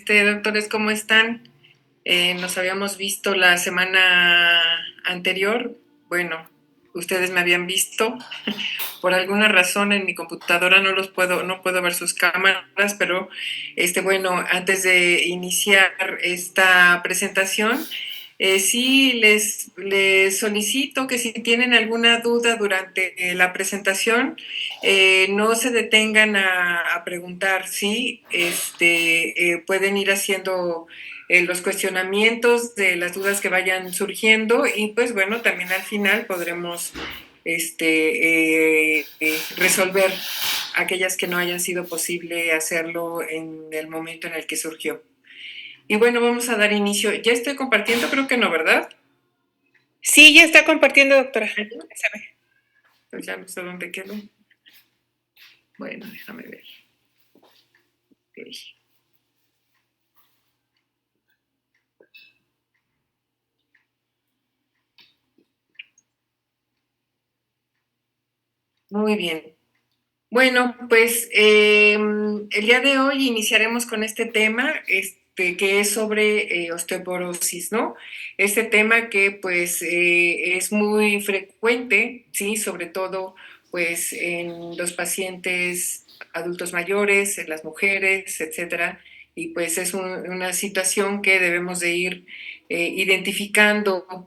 doctores, ¿cómo están? Nos habíamos visto la semana anterior. Bueno, ustedes me habían visto. Por alguna razón en mi computadora no puedo ver sus cámaras, pero bueno, antes de iniciar esta presentación, sí les solicito que si tienen alguna duda durante la presentación, no se detengan a preguntar, ¿sí? Pueden ir haciendo los cuestionamientos de las dudas que vayan surgiendo y pues bueno, también al final podremos resolver aquellas que no hayan sido posible hacerlo en el momento en el que surgió. Y bueno, vamos a dar inicio. Ya estoy compartiendo, creo que no, ¿verdad? Sí, ya está compartiendo, doctora. Pues ya no sé dónde quedó. Bueno, déjame ver. Okay. Muy bien. Bueno, pues el día de hoy iniciaremos con este tema, que es sobre osteoporosis, ¿no? Este tema que pues es muy frecuente, ¿sí? Sobre todo pues en los pacientes adultos mayores, en las mujeres, etcétera. Y pues es una situación que debemos de ir identificando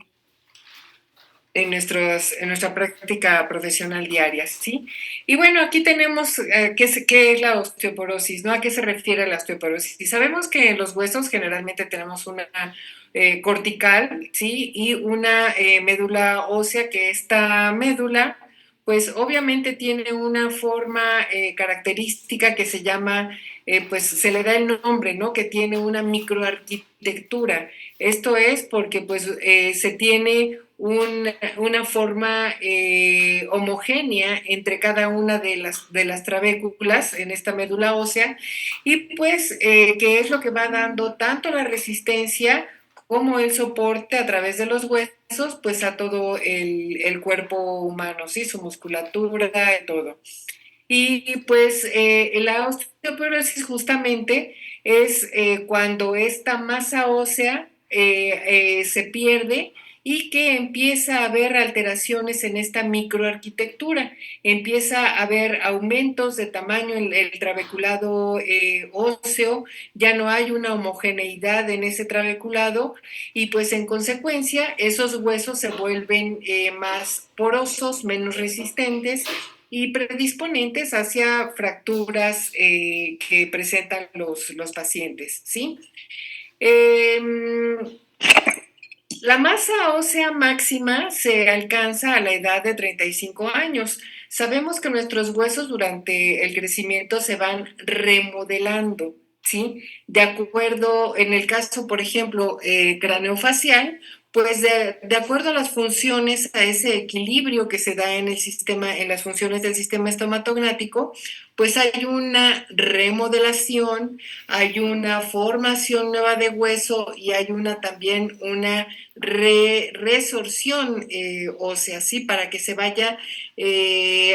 en nuestra práctica profesional diaria, ¿sí? Y bueno, aquí tenemos qué es la osteoporosis, ¿no? ¿A qué se refiere la osteoporosis? Y sabemos que en los huesos generalmente tenemos una cortical, ¿sí? Y una médula ósea, que esta médula, pues obviamente tiene una forma característica que se llama, pues se le da el nombre, ¿no? Que tiene una microarquitectura. Esto es porque pues se tiene una forma homogénea entre cada una de las trabéculas en esta médula ósea y pues que es lo que va dando tanto la resistencia como el soporte a través de los huesos pues a todo el cuerpo humano, ¿sí? Su musculatura y todo. Y pues la osteoporosis justamente es cuando esta masa ósea se pierde y que empieza a haber alteraciones en esta microarquitectura, empieza a haber aumentos de tamaño en el trabeculado óseo, ya no hay una homogeneidad en ese trabeculado y pues en consecuencia esos huesos se vuelven más porosos, menos resistentes y predisponentes hacia fracturas que presentan los pacientes, ¿sí? Eh, la masa ósea máxima se alcanza a la edad de 35 años. Sabemos que nuestros huesos durante el crecimiento se van remodelando, ¿sí? De acuerdo, en el caso, por ejemplo, craneofacial, pues de acuerdo a las funciones, a ese equilibrio que se da en el sistema, en las funciones del sistema estomatognático, pues hay una remodelación, hay una formación nueva de hueso y hay también una resorción ósea, ¿sí? Para que se vaya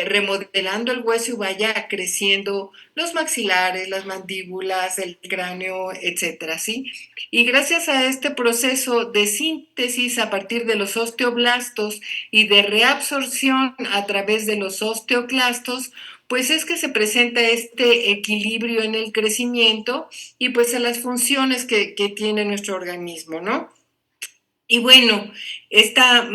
remodelando el hueso y vaya creciendo los maxilares, las mandíbulas, el cráneo, etcétera, ¿sí? Y gracias a este proceso de síntesis a partir de los osteoblastos y de reabsorción a través de los osteoclastos, pues es que se presenta este equilibrio en el crecimiento y pues en las funciones que tiene nuestro organismo, ¿no? Y bueno, esta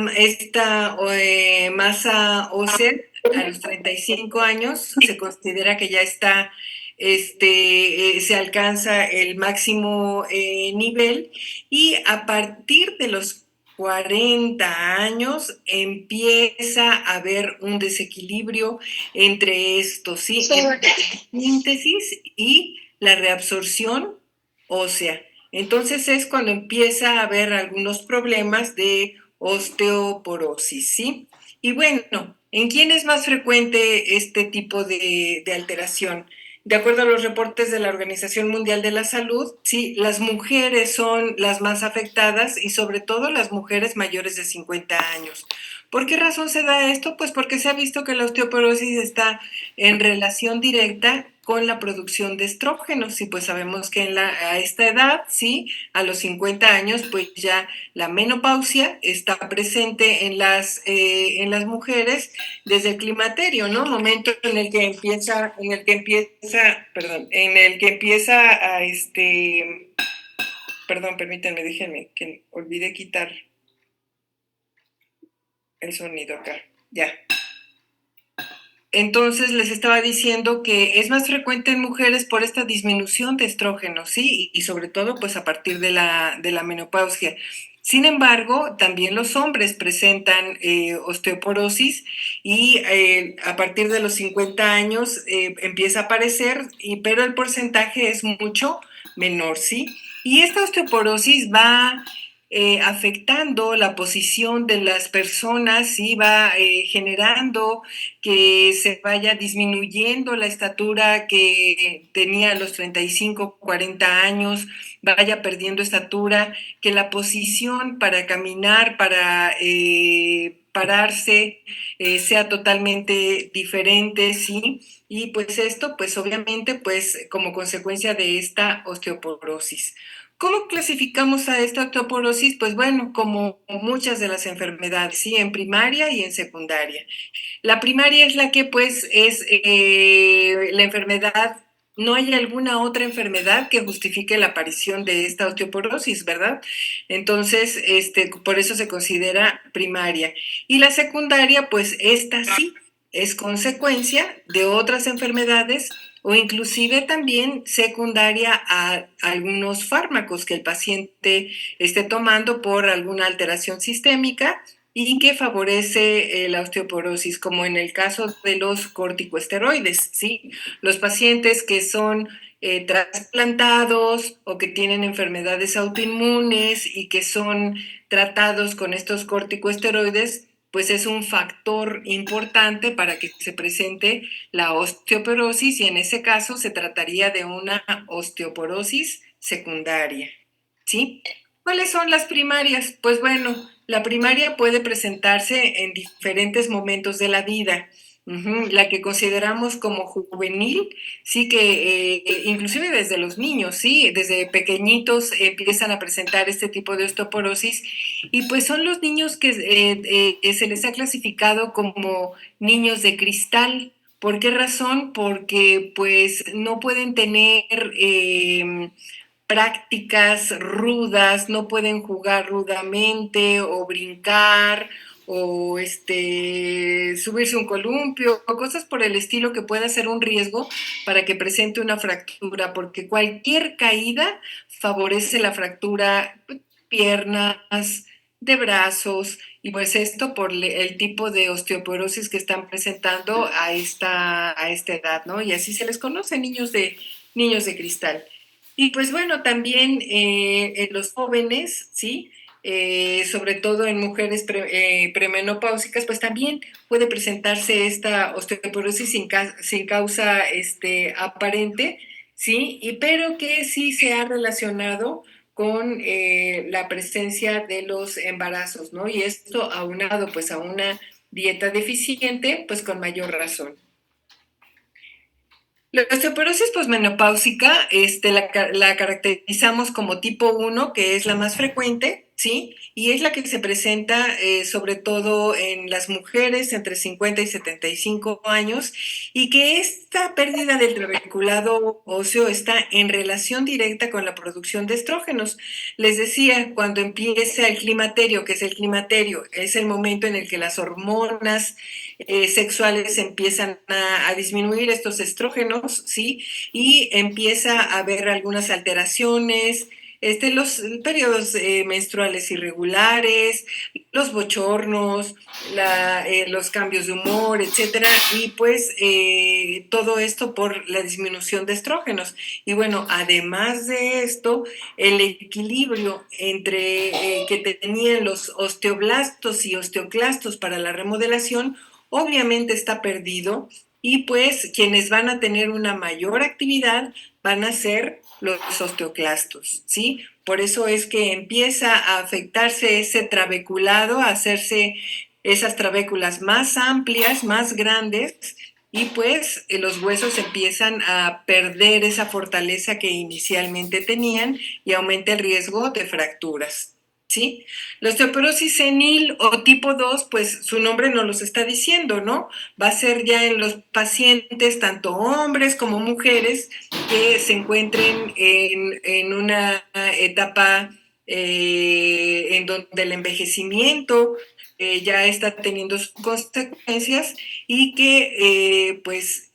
masa ósea a los 35 años se considera que ya está, se alcanza el máximo nivel y a partir de los 40 años empieza a haber un desequilibrio entre esto, ¿sí? Entre la síntesis y la reabsorción ósea. Entonces es cuando empieza a haber algunos problemas de osteoporosis, ¿sí? Y bueno, ¿en quién es más frecuente este tipo de alteración? De acuerdo a los reportes de la Organización Mundial de la Salud, sí, las mujeres son las más afectadas y sobre todo las mujeres mayores de 50 años. ¿Por qué razón se da esto? Pues porque se ha visto que la osteoporosis está en relación directa con la producción de estrógenos. Y pues sabemos que a esta edad, sí, a los 50 años, pues ya la menopausia está presente en las mujeres desde el climaterio, ¿no? Momento en el que empieza perdón, permítanme, déjenme, que olvidé quitar el sonido acá, ya. Entonces les estaba diciendo que es más frecuente en mujeres por esta disminución de estrógenos, ¿sí? Y sobre todo, pues a partir de la menopausia. Sin embargo, también los hombres presentan osteoporosis y a partir de los 50 años empieza a aparecer, pero el porcentaje es mucho menor, ¿sí? Y esta osteoporosis va afectando la posición de las personas y va generando que se vaya disminuyendo la estatura que tenía a los 35, 40 años, vaya perdiendo estatura, que la posición para caminar, para pararse, sea totalmente diferente, ¿sí? Y pues esto, pues obviamente, pues como consecuencia de esta osteoporosis. ¿Cómo clasificamos a esta osteoporosis? Pues bueno, como muchas de las enfermedades, ¿sí? En primaria y en secundaria. La primaria es la que pues es la enfermedad, no hay alguna otra enfermedad que justifique la aparición de esta osteoporosis, ¿verdad? Entonces, por eso se considera primaria. Y la secundaria, pues esta sí es consecuencia de otras enfermedades o inclusive también secundaria a algunos fármacos que el paciente esté tomando por alguna alteración sistémica y que favorece la osteoporosis, como en el caso de los corticosteroides, ¿sí? Los pacientes que son trasplantados o que tienen enfermedades autoinmunes y que son tratados con estos corticosteroides, pues es un factor importante para que se presente la osteoporosis y en ese caso se trataría de una osteoporosis secundaria, ¿sí? ¿Cuáles son las primarias? Pues bueno, la primaria puede presentarse en diferentes momentos de la vida. La que consideramos como juvenil, sí que inclusive desde los niños, sí, desde pequeñitos empiezan a presentar este tipo de osteoporosis y pues son los niños que se les ha clasificado como niños de cristal. ¿Por qué razón? Porque pues no pueden tener prácticas rudas, no pueden jugar rudamente o brincar o subirse un columpio o cosas por el estilo que pueda ser un riesgo para que presente una fractura, porque cualquier caída favorece la fractura de piernas, de brazos, y pues esto por el tipo de osteoporosis que están presentando a esta edad, ¿no? Y así se les conoce niños de cristal. Y pues bueno, también en los jóvenes, ¿sí? Sobre todo en mujeres premenopáusicas, pues también puede presentarse esta osteoporosis sin causa aparente, ¿sí? Pero que sí se ha relacionado con la presencia de los embarazos, ¿no? Y esto aunado pues a una dieta deficiente, pues con mayor razón. La osteoporosis posmenopáusica la caracterizamos como tipo 1, que es la más frecuente, ¿sí? Y es la que se presenta sobre todo en las mujeres entre 50 y 75 años y que esta pérdida del trabeculado óseo está en relación directa con la producción de estrógenos. Les decía, cuando empieza el climaterio, que es el climaterio, es el momento en el que las hormonas sexuales empiezan a disminuir estos estrógenos, ¿sí? Y empieza a haber algunas alteraciones, los periodos menstruales irregulares, los bochornos, los cambios de humor, etcétera, y pues todo esto por la disminución de estrógenos. Y bueno, además de esto, el equilibrio entre que tenían los osteoblastos y osteoclastos para la remodelación obviamente está perdido y pues quienes van a tener una mayor actividad van a ser los osteoclastos, ¿sí? Por eso es que empieza a afectarse ese trabeculado, a hacerse esas trabéculas más amplias, más grandes, y pues los huesos empiezan a perder esa fortaleza que inicialmente tenían y aumenta el riesgo de fracturas. ¿Sí? La osteoporosis senil o tipo 2, pues su nombre nos los está diciendo, ¿no? Va a ser ya en los pacientes, tanto hombres como mujeres, que se encuentren en una etapa en donde el envejecimiento ya está teniendo sus consecuencias y que pues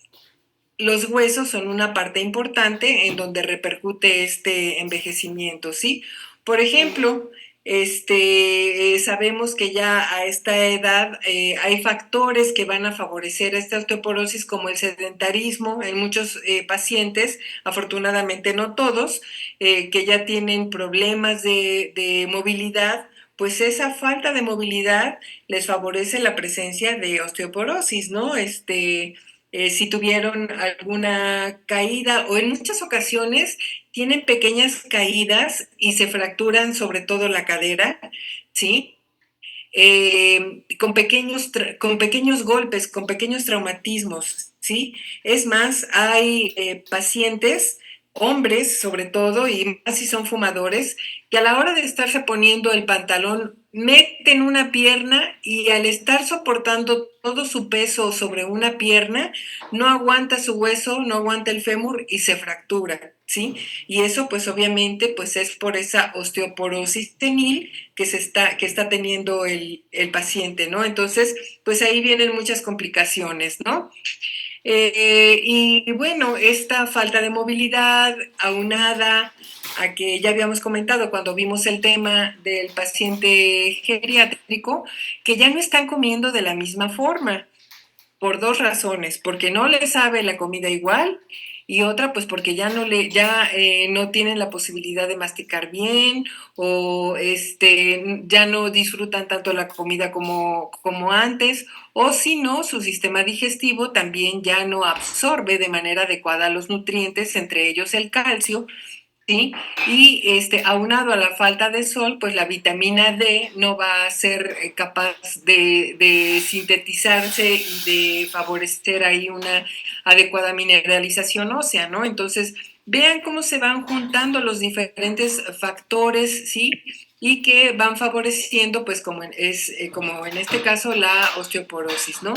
los huesos son una parte importante en donde repercute este envejecimiento, ¿sí? Por ejemplo, sabemos que ya a esta edad hay factores que van a favorecer esta osteoporosis como el sedentarismo en muchos pacientes, afortunadamente no todos, que ya tienen problemas de movilidad, pues esa falta de movilidad les favorece la presencia de osteoporosis, ¿no? Si tuvieron alguna caída o en muchas ocasiones tienen pequeñas caídas y se fracturan sobre todo la cadera, ¿sí? Con pequeños golpes, con pequeños traumatismos, ¿sí? Es más, hay pacientes, hombres sobre todo, y más si son fumadores, que a la hora de estarse poniendo el pantalón meten una pierna y al estar soportando todo su peso sobre una pierna, no aguanta su hueso, no aguanta el fémur y se fractura, ¿sí? Y eso pues obviamente pues es por esa osteoporosis senil que está teniendo el paciente, ¿no? Entonces, pues ahí vienen muchas complicaciones, ¿no? Y bueno, esta falta de movilidad aunada a que ya habíamos comentado cuando vimos el tema del paciente geriátrico, que ya no están comiendo de la misma forma por dos razones, porque no le sabe la comida igual y otra pues porque no tienen la posibilidad de masticar bien o ya no disfrutan tanto la comida como antes o si no su sistema digestivo también ya no absorbe de manera adecuada los nutrientes, entre ellos el calcio. ¿Sí? Y aunado a la falta de sol, pues la vitamina D no va a ser capaz de sintetizarse y de favorecer ahí una adecuada mineralización ósea, ¿no? Entonces, vean cómo se van juntando los diferentes factores, ¿sí? Y que van favoreciendo, pues como en este caso, la osteoporosis, ¿no?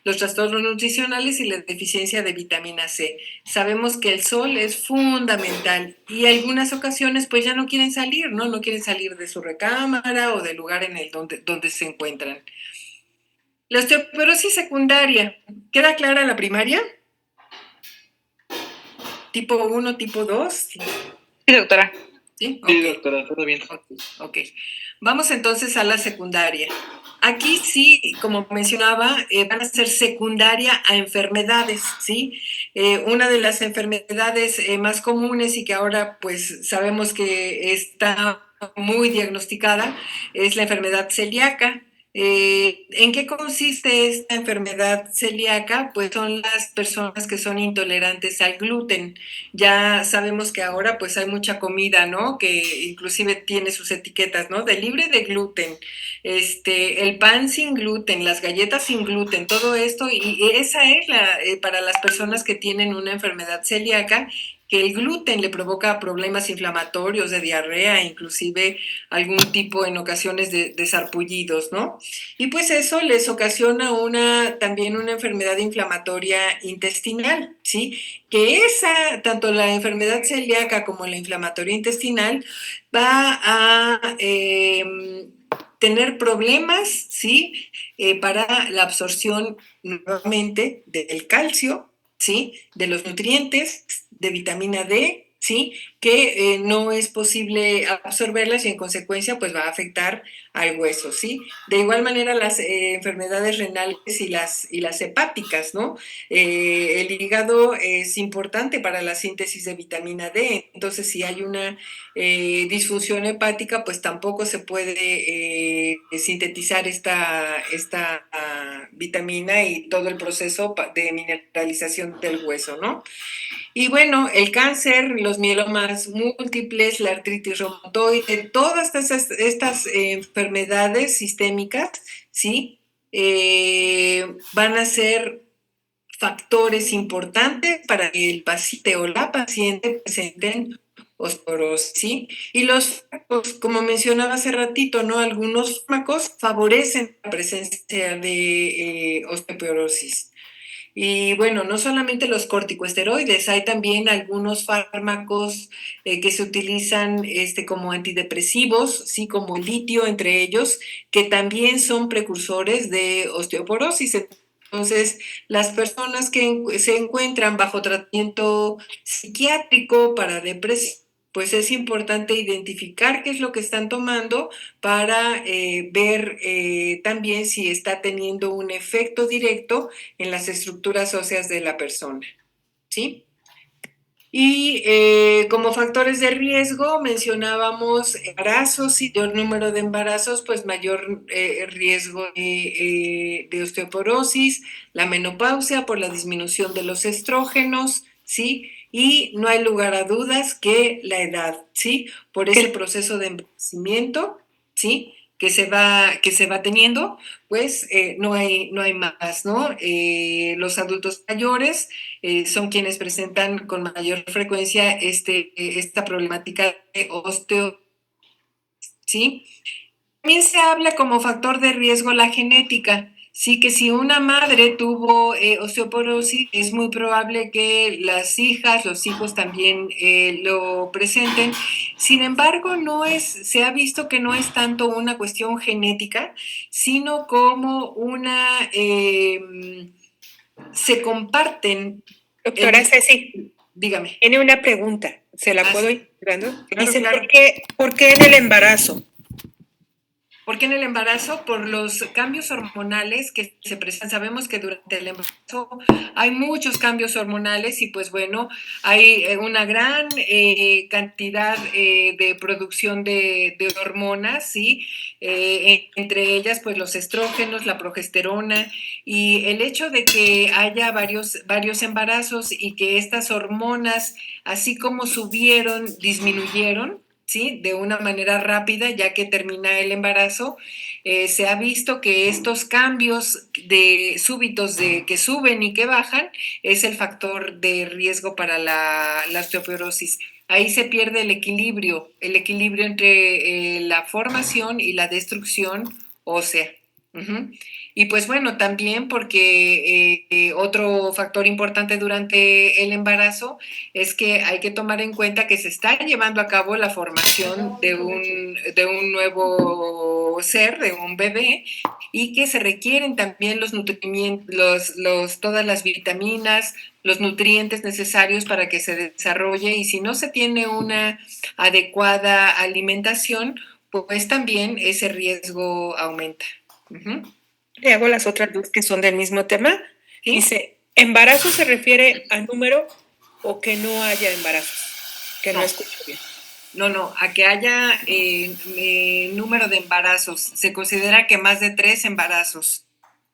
Los trastornos nutricionales y la deficiencia de vitamina C. Sabemos que el sol es fundamental y algunas ocasiones pues ya no quieren salir, ¿no? No quieren salir de su recámara o del lugar en el donde se encuentran. La osteoporosis secundaria, ¿queda clara la primaria? Tipo 1, tipo 2. Sí, doctora. ¿Sí? Okay. Sí, doctora, todo bien. Ok. Vamos entonces a la secundaria. Aquí sí, como mencionaba, van a ser secundaria a enfermedades, ¿sí? Una de las enfermedades más comunes y que ahora pues sabemos que está muy diagnosticada es la enfermedad celíaca. ¿En qué consiste esta enfermedad celíaca? Pues son las personas que son intolerantes al gluten. Ya sabemos que ahora pues hay mucha comida, ¿no? Que inclusive tiene sus etiquetas, ¿no? De libre de gluten, el pan sin gluten, las galletas sin gluten, todo esto, y esa es para las personas que tienen una enfermedad celíaca, que el gluten le provoca problemas inflamatorios, de diarrea, inclusive algún tipo en ocasiones de sarpullidos, ¿no? Y pues eso les ocasiona también una enfermedad inflamatoria intestinal, ¿sí? Que tanto la enfermedad celíaca como la inflamatoria intestinal, va a tener problemas, ¿sí? Para la absorción nuevamente del calcio, ¿sí? De los nutrientes, de vitamina D, ¿sí? Que no es posible absorberlas y en consecuencia pues va a afectar al hueso, ¿sí? De igual manera las enfermedades renales y las hepáticas, ¿no? El hígado es importante para la síntesis de vitamina D, entonces si hay una disfunción hepática, pues tampoco se puede sintetizar esta vitamina y todo el proceso de mineralización del hueso, ¿no? Y bueno, el cáncer, los mielomas múltiples, la artritis reumatoide, todas estas enfermedades sistémicas, ¿sí? Van a ser factores importantes para que el paciente o la paciente presenten osteoporosis, ¿sí? Y los fármacos, como mencionaba hace ratito, ¿no? Algunos fármacos favorecen la presencia de osteoporosis. Y bueno, no solamente los corticosteroides, hay también algunos fármacos que se utilizan como antidepresivos, sí, como el litio entre ellos, que también son precursores de osteoporosis. Entonces, las personas que se encuentran bajo tratamiento psiquiátrico para depresión, pues es importante identificar qué es lo que están tomando para ver también si está teniendo un efecto directo en las estructuras óseas de la persona, ¿sí? Y como factores de riesgo mencionábamos embarazos, y mayor número de embarazos, pues mayor riesgo de osteoporosis, la menopausia por la disminución de los estrógenos, ¿sí? Y no hay lugar a dudas que la edad, ¿sí? Por ese proceso de envejecimiento, ¿sí? Que se va teniendo, pues no hay más, ¿no? Los adultos mayores son quienes presentan con mayor frecuencia esta problemática de osteo, ¿sí? También se habla como factor de riesgo la genética. Sí, que si una madre tuvo osteoporosis, es muy probable que las hijas, los hijos también lo presenten. Sin embargo, se ha visto que no es tanto una cuestión genética, sino como se comparten. Doctora Ceci, Dígame. tiene una pregunta. ¿Se la puedo ir dando? Claro, Dice, claro. ¿por qué en el embarazo? Porque en el embarazo, por los cambios hormonales que se presentan, sabemos que durante el embarazo hay muchos cambios hormonales y pues bueno, hay una gran cantidad de producción de hormonas, ¿sí? Entre ellas pues los estrógenos, la progesterona, y el hecho de que haya varios embarazos y que estas hormonas, así como subieron, disminuyeron, ¿sí? De una manera rápida, ya que termina el embarazo, se ha visto que estos cambios súbitos de que suben y que bajan es el factor de riesgo para la osteoporosis. Ahí se pierde el equilibrio entre la formación y la destrucción ósea. Uh-huh. Y pues bueno, también porque otro factor importante durante el embarazo es que hay que tomar en cuenta que se está llevando a cabo la formación de un nuevo ser, de un bebé, y que se requieren también los nutrientes, todas las vitaminas, los nutrientes necesarios para que se desarrolle, y si no se tiene una adecuada alimentación, pues también ese riesgo aumenta. Uh-huh. Le hago las otras dos que son del mismo tema. ¿Sí? Dice, ¿embarazo se refiere a número o que no haya embarazos? Que no escucho bien. No, a que haya número de embarazos. Se considera que más de 3 embarazos,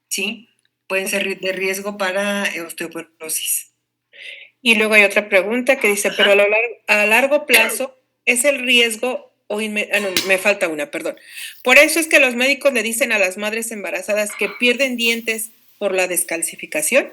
¿sí? Pueden ser de riesgo para osteoporosis. Y luego hay otra pregunta que dice, pero a largo plazo es el riesgo o no, me falta una, perdón. Por eso es que los médicos le dicen a las madres embarazadas que pierden dientes por la descalcificación.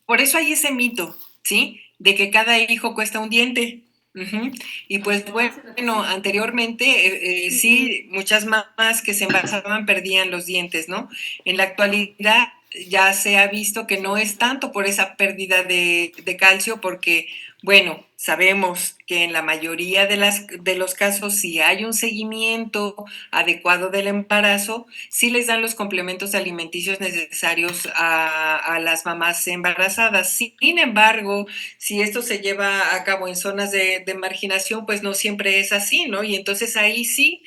Por eso hay ese mito, ¿sí? De que cada hijo cuesta un diente. Uh-huh. Y pues bueno, anteriormente sí, muchas mamás que se embarazaban perdían los dientes, ¿no? En la actualidad ya se ha visto que no es tanto por esa pérdida de calcio, porque, bueno, sabemos que en la mayoría de los casos, si hay un seguimiento adecuado del embarazo, sí les dan los complementos alimenticios necesarios a las mamás embarazadas. Sin embargo, si esto se lleva a cabo en zonas de marginación, pues no siempre es así, ¿no? Y entonces ahí sí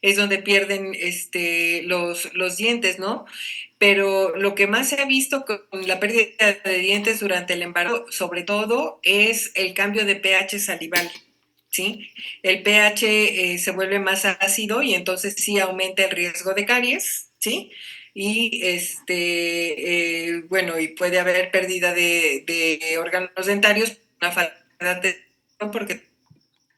es donde pierden los dientes, ¿no? Pero lo que más se ha visto con la pérdida de dientes durante el embarazo, sobre todo, es el cambio de pH salival, ¿sí? El pH se vuelve más ácido y entonces sí aumenta el riesgo de caries, ¿sí? Y bueno, y puede haber pérdida de órganos dentarios, una falta de atención, porque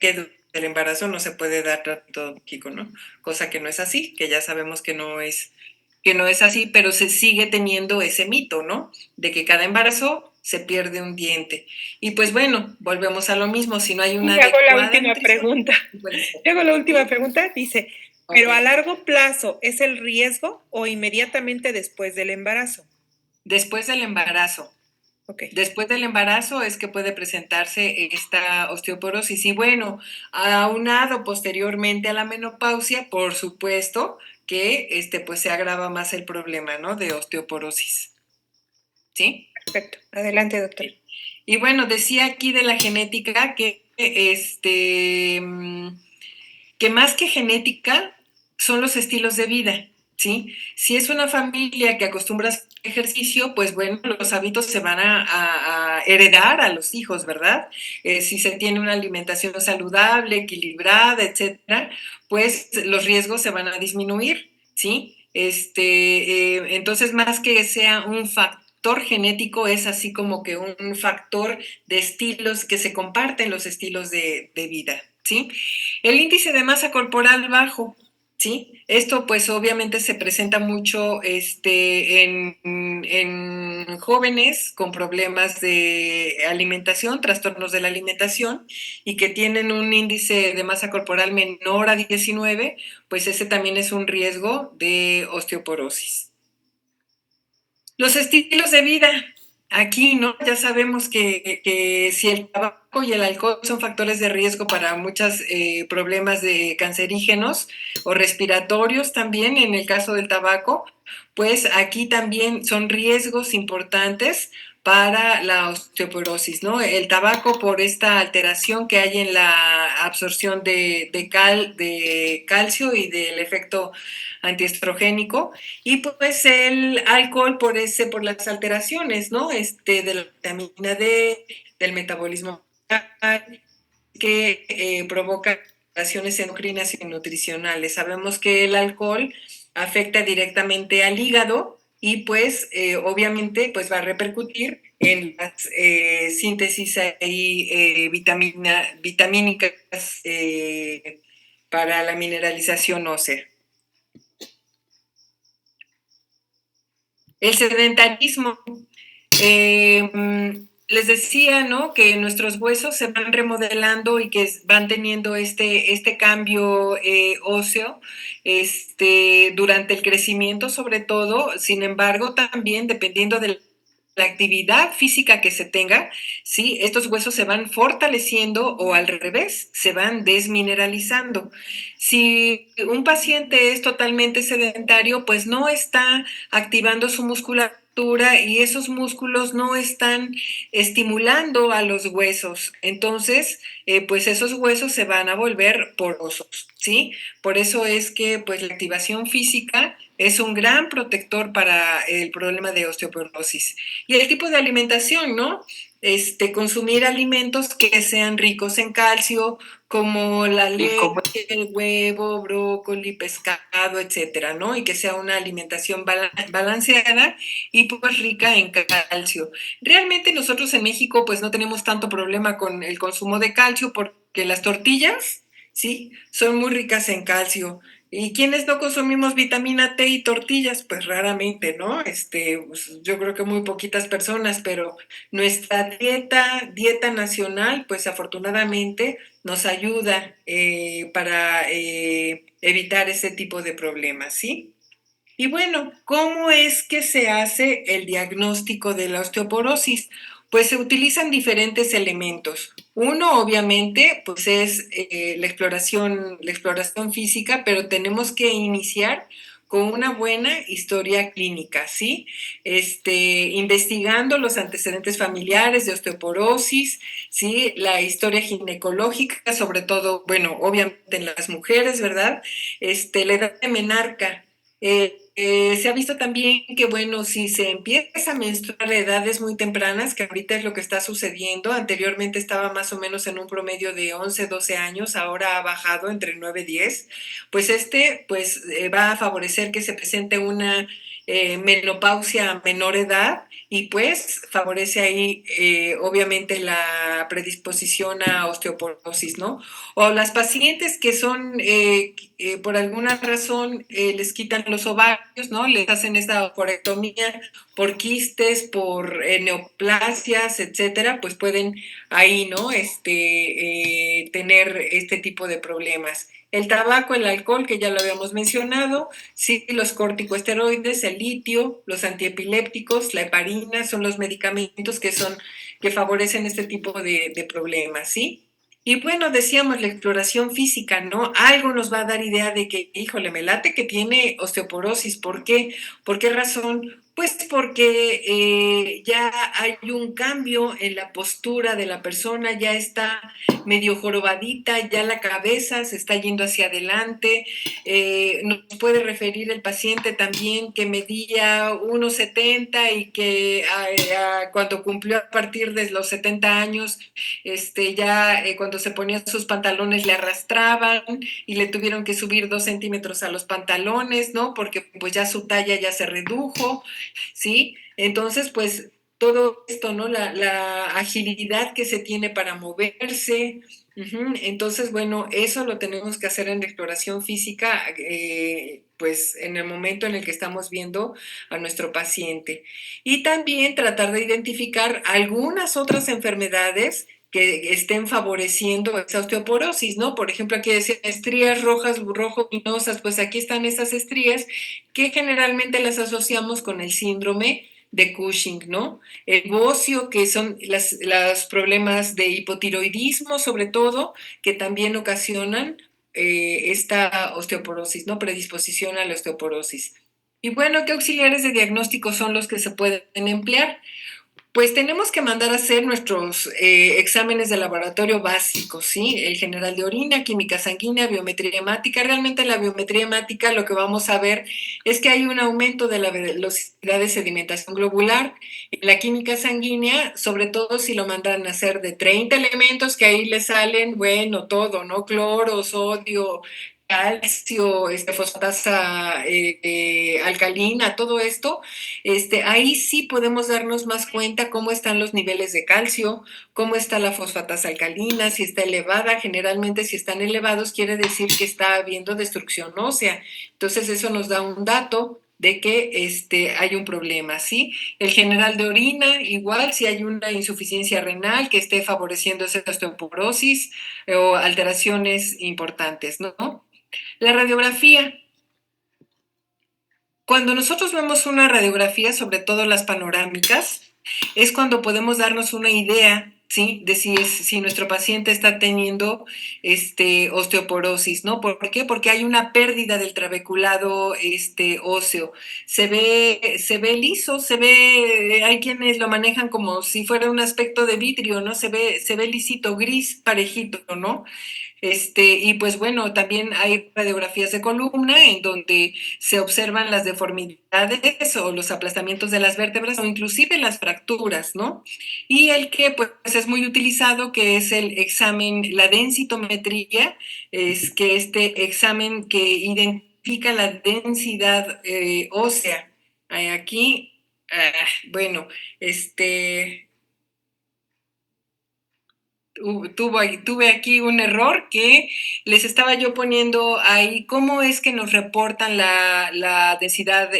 el embarazo no se puede dar tratamiento químico, ¿no? Cosa que no es así, que ya sabemos que que no es así, pero se sigue teniendo ese mito, ¿no? De que cada embarazo se pierde un diente. Y pues bueno, volvemos a lo mismo, si no hay una Y hago la adecuada última nutrición, pregunta. puede ser. Y hago la última pregunta. Dice, ¿pero a Ok. largo plazo es el riesgo o inmediatamente después del embarazo? Después del embarazo. Ok. Después del embarazo es que puede presentarse esta osteoporosis. Y bueno, aunado posteriormente a la menopausia, por supuesto que pues se agrava más el problema, ¿no? De osteoporosis. ¿Sí? Perfecto. Adelante, doctor. Y bueno, decía aquí de la genética que más que genética son los estilos de vida, ¿sí? Si es una familia que acostumbra a hacer ejercicio, pues bueno, los hábitos se van a heredar a los hijos, ¿verdad? Si se tiene una alimentación saludable, equilibrada, etcétera, pues los riesgos se van a disminuir, ¿sí? Entonces, más que sea un factor genético, es así como que un factor de estilos que se comparten los estilos de vida, ¿sí? El índice de masa corporal bajo, ¿sí? Esto pues obviamente se presenta mucho en jóvenes con problemas de alimentación, trastornos de la alimentación y que tienen un índice de masa corporal menor a 19, pues ese también es un riesgo de osteoporosis. Los estilos de vida. Aquí, ¿no? Ya sabemos que si el tabaco y el alcohol son factores de riesgo para muchos problemas de cancerígenos o respiratorios también, en el caso del tabaco, pues aquí también son riesgos importantes para la osteoporosis, ¿no? El tabaco por esta alteración que hay en la absorción de calcio y del efecto antiestrogénico, y pues el alcohol por las alteraciones, ¿no? De la vitamina D, del metabolismo que provoca alteraciones endocrinas y nutricionales. Sabemos que el alcohol afecta directamente al hígado y pues obviamente pues va a repercutir en las síntesis ahí, vitamínicas para la mineralización ósea. El sedentarismo. Les decía, ¿no? Que nuestros huesos se van remodelando y que van teniendo este cambio óseo durante el crecimiento sobre todo. Sin embargo, también dependiendo de la actividad física que se tenga, ¿sí? Estos huesos se van fortaleciendo o al revés, se van desmineralizando. Si un paciente es totalmente sedentario, pues no está activando su musculatura y esos músculos no están estimulando a los huesos. Entonces, pues esos huesos se van a volver porosos, ¿sí? Por eso es que pues la activación física es un gran protector para el problema de osteoporosis. Y el tipo de alimentación, ¿no? Consumir alimentos que sean ricos en calcio, como la leche, el huevo, brócoli, pescado, etcétera, ¿no? Y que sea una alimentación balanceada y pues rica en calcio. Realmente nosotros en México pues no tenemos tanto problema con el consumo de calcio porque las tortillas, ¿sí? Son muy ricas en calcio. ¿Y quiénes no consumimos vitamina T y tortillas? Pues raramente, ¿no? Pues, yo creo que muy poquitas personas, pero nuestra dieta nacional, pues afortunadamente nos ayuda para evitar ese tipo de problemas, ¿sí? Y bueno, ¿cómo es que se hace el diagnóstico de la osteoporosis? Pues se utilizan diferentes elementos. Uno, obviamente, pues es la exploración física, pero tenemos que iniciar con una buena historia clínica, ¿sí? Investigando los antecedentes familiares de osteoporosis, ¿sí? La historia ginecológica, sobre todo, bueno, obviamente en las mujeres, ¿verdad? La edad de menarca. Se ha visto también que, bueno, si se empieza a menstruar a edades muy tempranas, que ahorita es lo que está sucediendo, anteriormente estaba más o menos en un promedio de 11, 12 años, ahora ha bajado entre 9 y 10, pues va a favorecer que se presente una menopausia a menor edad y pues favorece ahí obviamente la predisposición a osteoporosis, ¿no? O las pacientes que son por alguna razón les quitan los ovarios ¿no? Les hacen esta oforectomía por quistes, por neoplasias, etcétera, pues pueden ahí, ¿no? Tener este tipo de problemas. El tabaco, el alcohol, que ya lo habíamos mencionado, sí, los corticosteroides, el litio, los antiepilépticos, la heparina, son los medicamentos que favorecen este tipo de problemas, ¿sí? Y bueno, decíamos la exploración física, ¿no? Algo nos va a dar idea de que, híjole, me late que tiene osteoporosis. ¿Por qué? ¿Por qué razón? Pues porque ya hay un cambio en la postura de la persona, ya está medio jorobadita, ya la cabeza se está yendo hacia adelante. Nos puede referir el paciente también que medía 1,70 y que cuando cumplió a partir de los 70 años, ya cuando se ponía sus pantalones le arrastraban y le tuvieron que subir 2 centímetros a los pantalones, ¿no? Porque pues ya su talla ya se redujo, ¿sí? Entonces, pues todo esto, ¿no? La agilidad que se tiene para moverse. Entonces, bueno, eso lo tenemos que hacer en la exploración física, pues en el momento en el que estamos viendo a nuestro paciente. Y también tratar de identificar algunas otras enfermedades que estén favoreciendo esa osteoporosis, ¿no? Por ejemplo, aquí decía estrías rojas, rojo-vinosas, pues aquí están esas estrías que generalmente las asociamos con el síndrome de Cushing, ¿no? El bocio, que son los problemas de hipotiroidismo, sobre todo, que también ocasionan esta osteoporosis, ¿no? Predisposición a la osteoporosis. Y bueno, ¿qué auxiliares de diagnóstico son los que se pueden emplear? Pues tenemos que mandar a hacer nuestros exámenes de laboratorio básicos, ¿sí? El general de orina, química sanguínea, biometría hemática. Realmente en la biometría hemática lo que vamos a ver es que hay un aumento de la velocidad de sedimentación globular. En la química sanguínea, sobre todo si lo mandan a hacer de 30 elementos, que ahí le salen, bueno, todo, ¿no? Cloro, sodio, calcio, fosfatasa alcalina, todo esto, ahí sí podemos darnos más cuenta cómo están los niveles de calcio, cómo está la fosfatasa alcalina, si está elevada. Generalmente si están elevados quiere decir que está habiendo destrucción ósea. Entonces eso nos da un dato de que hay un problema, ¿sí? El general de orina, igual, si hay una insuficiencia renal que esté favoreciendo esa osteoporosis o alteraciones importantes, ¿no? La radiografía. Cuando nosotros vemos una radiografía, sobre todo las panorámicas, es cuando podemos darnos una idea, ¿sí? De si nuestro paciente está teniendo osteoporosis, ¿no? ¿Por qué? Porque hay una pérdida del trabeculado óseo. Se ve liso, hay quienes lo manejan como si fuera un aspecto de vidrio, ¿no? Se ve lisito, gris, parejito, ¿no? Y pues bueno, también hay radiografías de columna en donde se observan las deformidades o los aplastamientos de las vértebras o inclusive las fracturas, ¿no? Y el que pues es muy utilizado, que es el examen, la densitometría, es que este examen que identifica la densidad ósea. Aquí, bueno, tuve aquí un error que les estaba yo poniendo ahí cómo es que nos reportan la densidad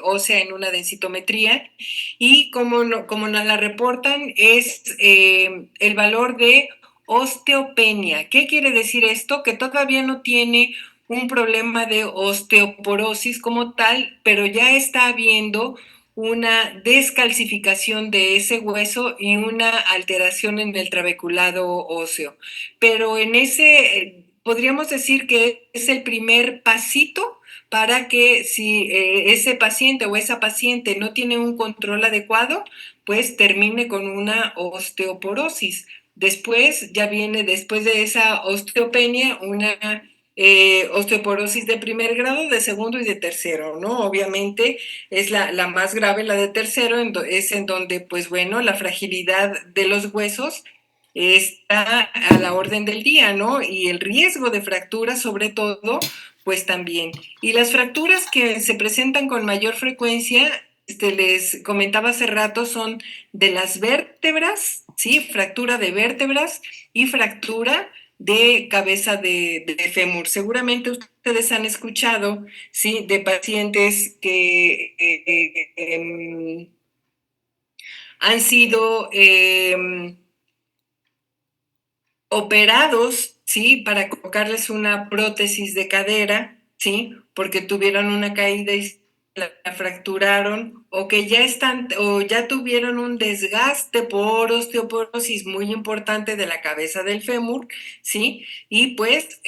ósea en una densitometría, y cómo nos la reportan es el valor de osteopenia. ¿Qué quiere decir esto? Que todavía no tiene un problema de osteoporosis como tal, pero ya está habiendo una descalcificación de ese hueso y una alteración en el trabeculado óseo. Pero en ese, podríamos decir que es el primer pasito para que si ese paciente o esa paciente no tiene un control adecuado, pues termine con una osteoporosis. Después ya viene, después de esa osteopenia, una osteoporosis de primer grado, de segundo y de tercero, ¿no? Obviamente es la más grave, la de tercero, es en donde, pues bueno, la fragilidad de los huesos está a la orden del día, ¿no? Y el riesgo de fractura, sobre todo, pues también. Y las fracturas que se presentan con mayor frecuencia, les comentaba hace rato, son de las vértebras, ¿sí? Fractura de vértebras y fractura de cabeza de fémur. Seguramente ustedes han escuchado, ¿sí?, de pacientes que han sido operados, ¿sí?, para colocarles una prótesis de cadera, ¿sí?, porque tuvieron una caída y la fracturaron, o que ya están, o ya tuvieron un desgaste por osteoporosis muy importante de la cabeza del fémur, ¿sí?, y pues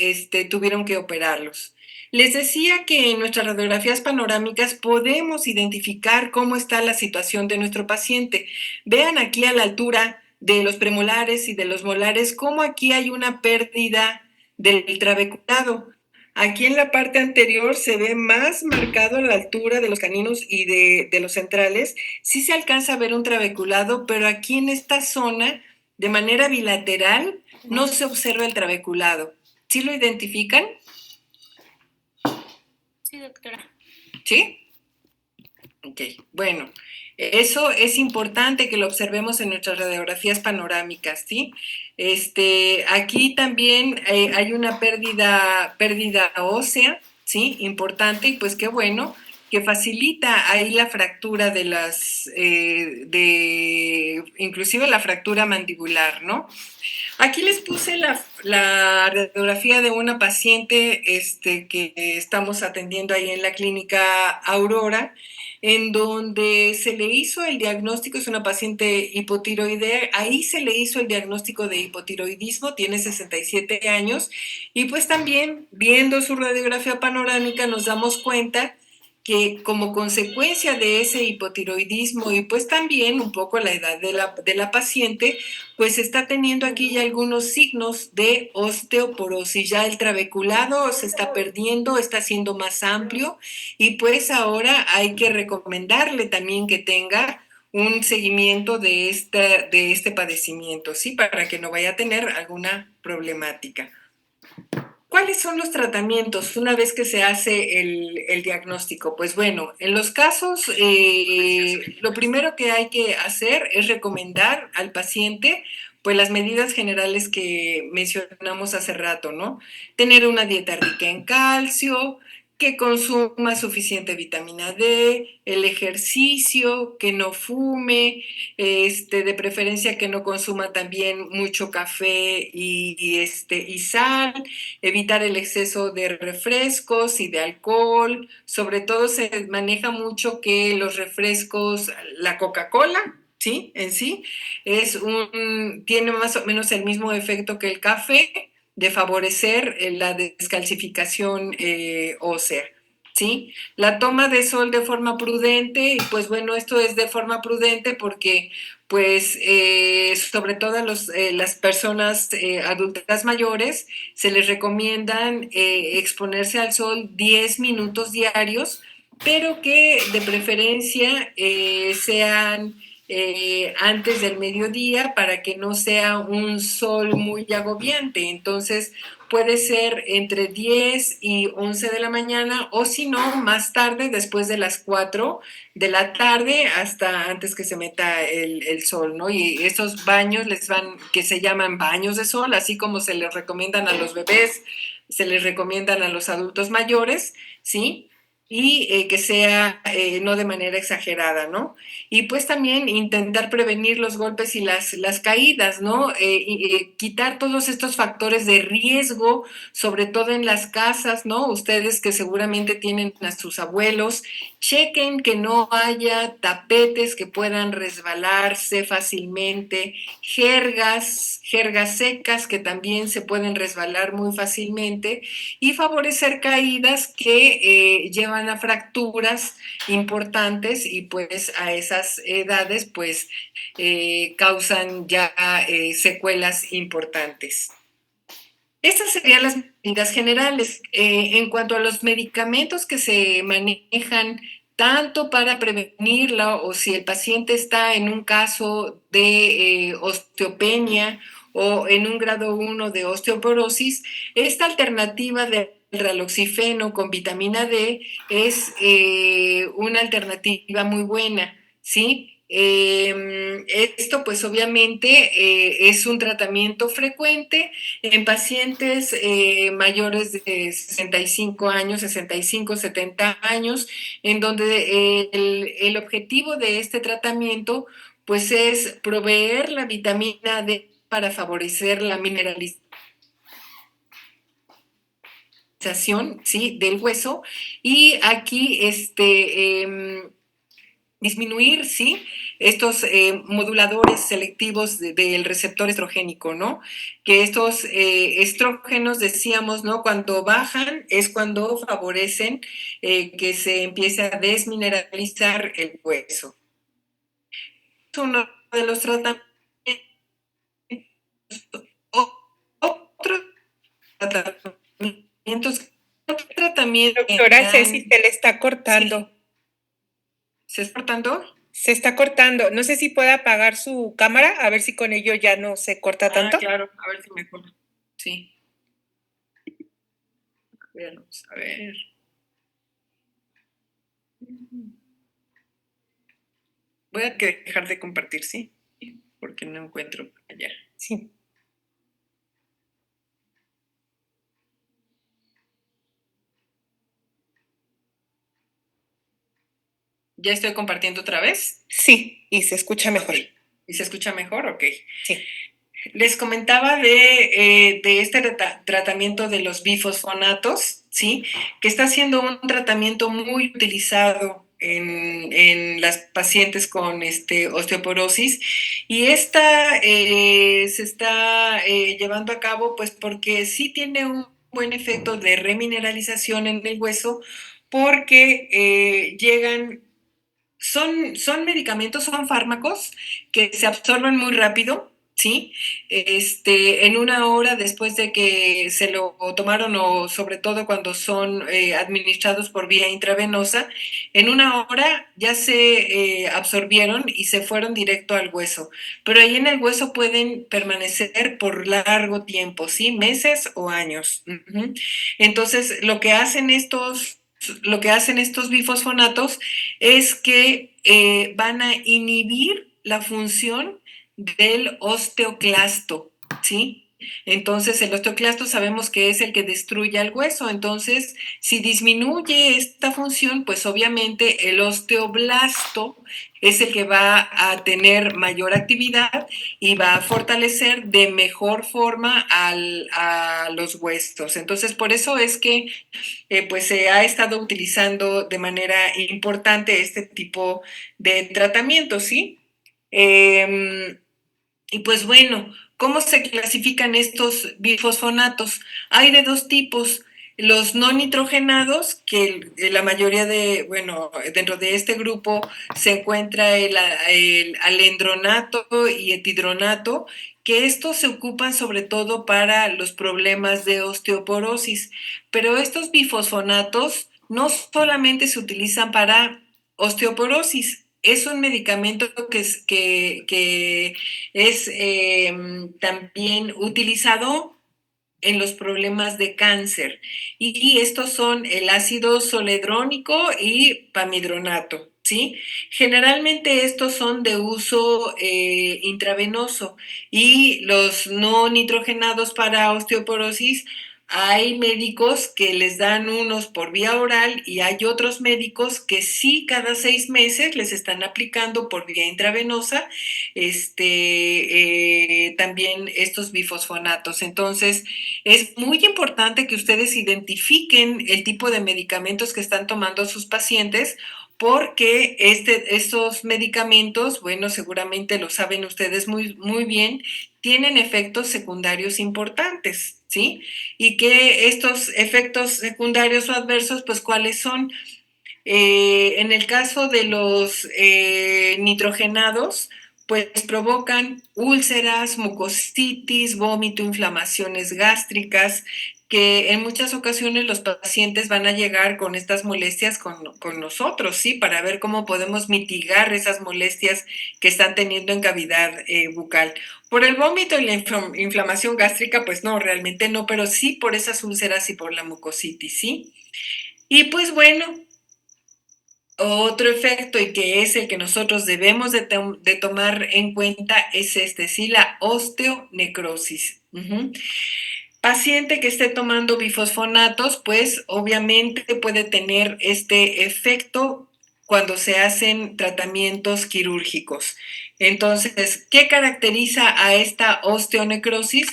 tuvieron que operarlos. Les decía que en nuestras radiografías panorámicas podemos identificar cómo está la situación de nuestro paciente. Vean aquí a la altura de los premolares y de los molares, cómo aquí hay una pérdida del trabeculado. Aquí en la parte anterior se ve más marcado a la altura de los caninos y de los centrales. Sí se alcanza a ver un trabeculado, pero aquí en esta zona, de manera bilateral, no se observa el trabeculado. ¿Sí lo identifican? Sí, doctora. ¿Sí? Ok, bueno, eso es importante que lo observemos en nuestras radiografías panorámicas, ¿sí? Aquí también hay una pérdida ósea, ¿sí? Importante, y pues qué bueno, que facilita ahí la fractura de inclusive la fractura mandibular, ¿no? Aquí les puse la radiografía de una paciente que estamos atendiendo ahí en la clínica Aurora, en donde se le hizo el diagnóstico, es una paciente hipotiroidea, ahí se le hizo el diagnóstico de hipotiroidismo, tiene 67 años, y pues también viendo su radiografía panorámica nos damos cuenta que como consecuencia de ese hipotiroidismo y pues también un poco la edad de la paciente, pues está teniendo aquí ya algunos signos de osteoporosis. Ya el trabeculado se está perdiendo, está siendo más amplio y pues ahora hay que recomendarle también que tenga un seguimiento de este padecimiento, ¿sí? Para que no vaya a tener alguna problemática. ¿Cuáles son los tratamientos una vez que se hace el diagnóstico? Pues bueno, en los casos, lo primero que hay que hacer es recomendar al paciente pues las medidas generales que mencionamos hace rato, ¿no? Tener una dieta rica en calcio, que consuma suficiente vitamina D, el ejercicio, que no fume, de preferencia que no consuma también mucho café y sal, evitar el exceso de refrescos y de alcohol. Sobre todo se maneja mucho que los refrescos, la Coca-Cola, ¿sí? En sí, tiene más o menos el mismo efecto que el café de favorecer la descalcificación ósea. ¿Sí? La toma de sol de forma prudente, y pues bueno, esto es de forma prudente porque pues sobre todo las personas adultas mayores se les recomiendan exponerse al sol 10 minutos diarios, pero que de preferencia sean antes del mediodía para que no sea un sol muy agobiante. Entonces puede ser entre 10 y 11 de la mañana o si no, más tarde, después de las 4 de la tarde hasta antes que se meta el sol, ¿no? Y estos baños que se llaman baños de sol, así como se les recomiendan a los bebés, se les recomiendan a los adultos mayores, ¿sí? Y que sea no de manera exagerada, ¿no? Y pues también intentar prevenir los golpes y las caídas, ¿no? Quitar todos estos factores de riesgo, sobre todo en las casas, ¿no? Ustedes que seguramente tienen a sus abuelos, chequen que no haya tapetes que puedan resbalarse fácilmente, jergas secas que también se pueden resbalar muy fácilmente y favorecer caídas que llevan a fracturas importantes y pues a esas edades pues causan ya secuelas importantes. Estas serían las medidas generales. En cuanto a los medicamentos que se manejan tanto para prevenirla o si el paciente está en un caso de osteopenia o en un grado 1 de osteoporosis, esta alternativa de raloxifeno con vitamina D es una alternativa muy buena, ¿sí? Esto pues obviamente es un tratamiento frecuente en pacientes mayores de 65 años, 65, 70 años, en donde el objetivo de este tratamiento pues es proveer la vitamina D para favorecer la mineralización, ¿sí? Del hueso, y aquí disminuir, ¿sí? Estos moduladores selectivos del receptor estrogénico, ¿no? Que estos estrógenos, decíamos, ¿no? Cuando bajan es cuando favorecen que se empiece a desmineralizar el hueso. Es uno de los tratamientos. Otros tratamientos. Otro tratamiento Doctora Ceci, se le está cortando. Sí. ¿Se está cortando? Se está cortando. No sé si puede apagar su cámara, a ver si con ello ya no se corta tanto. Claro, a ver si mejor. Sí. Veamos, a ver. Voy a dejar de compartir, ¿sí? Porque no encuentro allá. Sí. ¿Ya estoy compartiendo otra vez? Sí, y se escucha mejor. Okay. ¿Y se escucha mejor? Ok. Sí. Les comentaba de este tratamiento de los bifosfonatos, ¿sí? Que está siendo un tratamiento muy utilizado en las pacientes con osteoporosis, y esta se está llevando a cabo pues porque sí tiene un buen efecto de remineralización en el hueso, porque son medicamentos, son fármacos que se absorben muy rápido, ¿sí? En una hora después de que se lo tomaron, o sobre todo cuando son administrados por vía intravenosa, en una hora ya se absorbieron y se fueron directo al hueso. Pero ahí en el hueso pueden permanecer por largo tiempo, ¿sí? Meses o años. Uh-huh. Entonces, lo que hacen estos bifosfonatos es que van a inhibir la función del osteoclasto, ¿sí? Entonces, el osteoclasto sabemos que es el que destruye al hueso. Entonces, si disminuye esta función, pues obviamente el osteoblasto es el que va a tener mayor actividad y va a fortalecer de mejor forma a los huesos. Entonces, por eso es que pues se ha estado utilizando de manera importante este tipo de tratamiento, ¿sí? Y pues bueno, ¿cómo se clasifican estos bifosfonatos? Hay de dos tipos: los no nitrogenados, que la mayoría dentro de este grupo se encuentra el alendronato y etidronato, que estos se ocupan sobre todo para los problemas de osteoporosis. Pero estos bifosfonatos no solamente se utilizan para osteoporosis, es un medicamento que es también utilizado en los problemas de cáncer, y estos son el ácido zoledrónico y pamidronato, ¿sí? Generalmente estos son de uso intravenoso, y los no nitrogenados para osteoporosis hay médicos que les dan unos por vía oral, y hay otros médicos que sí cada 6 meses les están aplicando por vía intravenosa también estos bifosfonatos. Entonces, es muy importante que ustedes identifiquen el tipo de medicamentos que están tomando sus pacientes, porque estos medicamentos, bueno, seguramente lo saben ustedes muy, muy bien, tienen efectos secundarios importantes, ¿sí? Y que estos efectos secundarios o adversos, pues, ¿cuáles son? En el caso de los nitrogenados, pues provocan úlceras, mucositis, vómito, inflamaciones gástricas, que en muchas ocasiones los pacientes van a llegar con estas molestias con nosotros, ¿sí? Para ver cómo podemos mitigar esas molestias que están teniendo en cavidad bucal. Por el vómito y la inflamación gástrica, pues no, realmente no, pero sí por esas úlceras y por la mucositis, ¿sí? Y pues bueno, otro efecto y que es el que nosotros debemos de tomar en cuenta es sí, la osteonecrosis. Paciente que esté tomando bifosfonatos, pues obviamente puede tener este efecto cuando se hacen tratamientos quirúrgicos. Entonces, ¿qué caracteriza a esta osteonecrosis?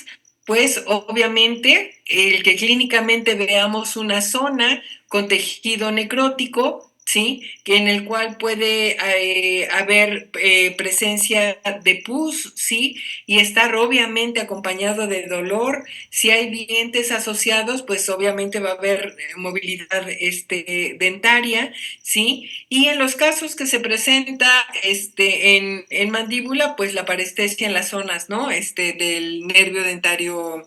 Pues obviamente el que clínicamente veamos una zona con tejido necrótico, ¿sí? Que en el cual puede haber presencia de pus, ¿sí? Y estar obviamente acompañado de dolor. Si hay dientes asociados, pues obviamente va a haber movilidad dentaria, ¿sí? Y en los casos que se presenta en mandíbula, pues la parestesia en las zonas, ¿no? Del nervio dentario